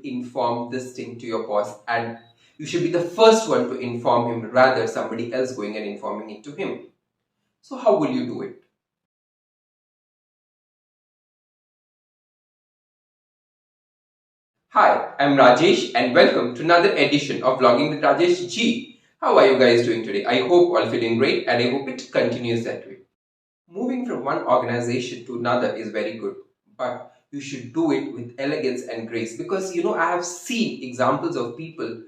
Inform this thing to your boss, and you should be the first one to inform him rather somebody else going and informing it to him. So how will you do it? Hi, I'm Rajesh and welcome to another edition of Vlogging with Rajesh G. How are you guys doing today? I hope all feeling great and I hope it continues that way. Moving from one organization to another is very good, but you should do it with elegance and grace, because I have seen examples of people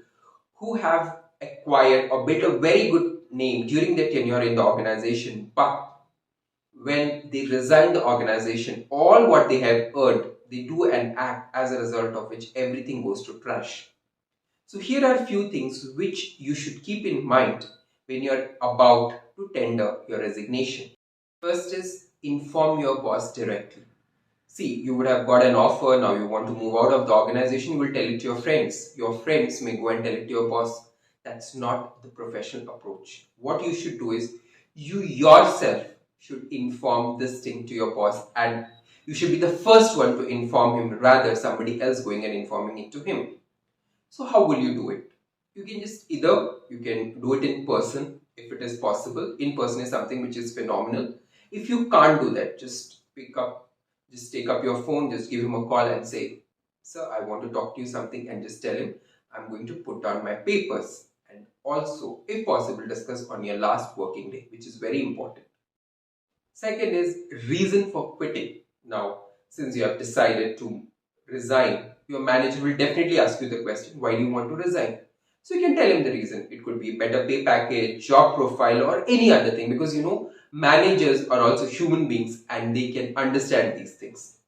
who have acquired or built a very good name during their tenure in the organization, but when they resign the organization, all what they have earned, they do an act as a result of which everything goes to trash. So here are a few things which you should keep in mind when you're about to tender your resignation. First is inform your boss directly. See, you would have got an offer, now you want to move out of the organization, you will tell it to your friends. Your friends may go and tell it to your boss. That's not the professional approach. What you should do is, you yourself should inform this thing to your boss, and you should be the first one to inform him rather somebody else going and informing it to him. So how will you do it? You can just either, you can do it in person if it is possible. In person is something which is phenomenal. If you can't do that, just take up your phone, just give him a call and say, sir, I want to talk to you something, and just tell him I'm going to put down my papers. And also, if possible, discuss on your last working day, which is very important. Second is reason for quitting. Now, since you have decided to resign, your manager will definitely ask you the question, why do you want to resign? So you can tell him the reason. It could be better pay package, job profile, or any other thing, because managers are also human beings and they can understand these things.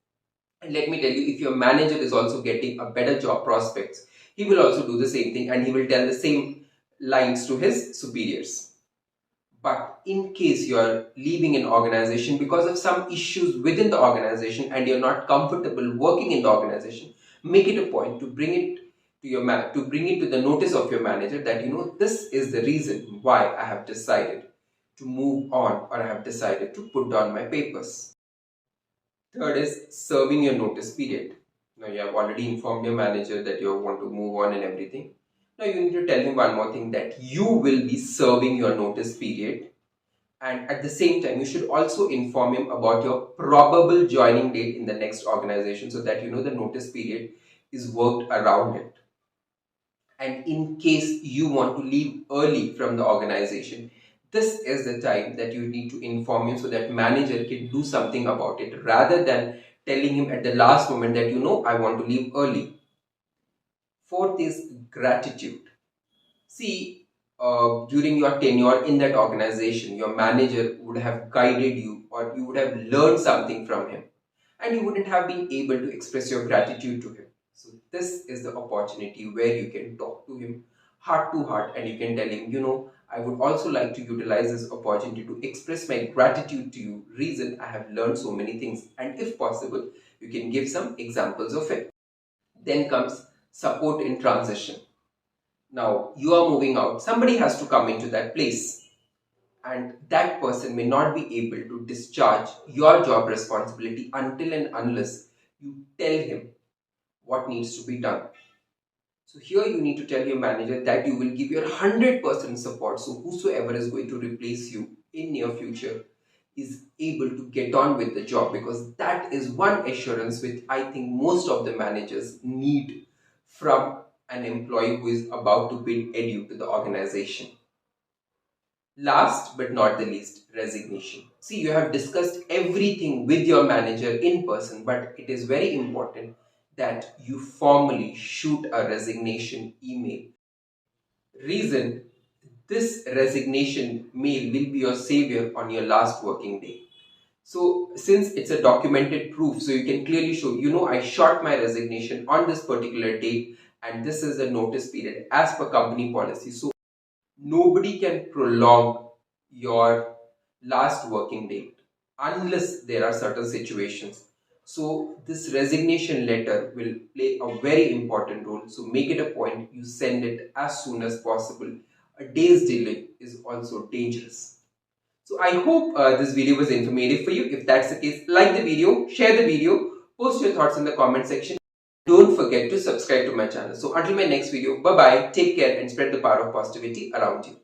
And let me tell you, if your manager is also getting a better job prospects, he will also do the same thing and he will tell the same lines to his superiors. But in case you are leaving an organization because of some issues within the organization and you're not comfortable working in the organization, make it a point to bring it to to bring it to the notice of your manager that this is the reason why I have decided to move on, or I have decided to put down my papers. Third is serving your notice period. Now you have already informed your manager that you want to move on and everything. Now you need to tell him one more thing, that you will be serving your notice period, and at the same time you should also inform him about your probable joining date in the next organization, so that the notice period is worked around it. And in case you want to leave early from the organization, this is the time that you need to inform him, so that manager can do something about it rather than telling him at the last moment that I want to leave early. Fourth is gratitude. See, during your tenure in that organization, your manager would have guided you, or you would have learned something from him, and you wouldn't have been able to express your gratitude to him. So, this is the opportunity where you can talk to him heart to heart, and you can tell him, I would also like to utilize this opportunity to express my gratitude to you. Reason, I have learned so many things, and if possible, you can give some examples of it. Then comes support in transition. Now, you are moving out, somebody has to come into that place, and that person may not be able to discharge your job responsibility until and unless you tell him what needs to be done. So, here you need to tell your manager that you will give your 100% support, so whosoever is going to replace you in near future is able to get on with the job, because that is one assurance which I think most of the managers need from an employee who is about to bid adieu to the organization. Last but not the least, resignation. See, you have discussed everything with your manager in person, but it is very important that you formally shoot a resignation email. Reason, this resignation mail will be your savior on your last working day. So, since it's a documented proof, so you can clearly show, I shot my resignation on this particular date, and this is the notice period as per company policy. So, nobody can prolong your last working date unless there are certain situations. So, this resignation letter will play a very important role. So, make it a point, you send it as soon as possible. A day's delay is also dangerous. So I hope this video was informative for you. If that's the case, like the video, share the video, post your thoughts in the comment section. Don't forget forget to subscribe to my channel. So until my next video, bye bye, take care and spread the power of positivity around you.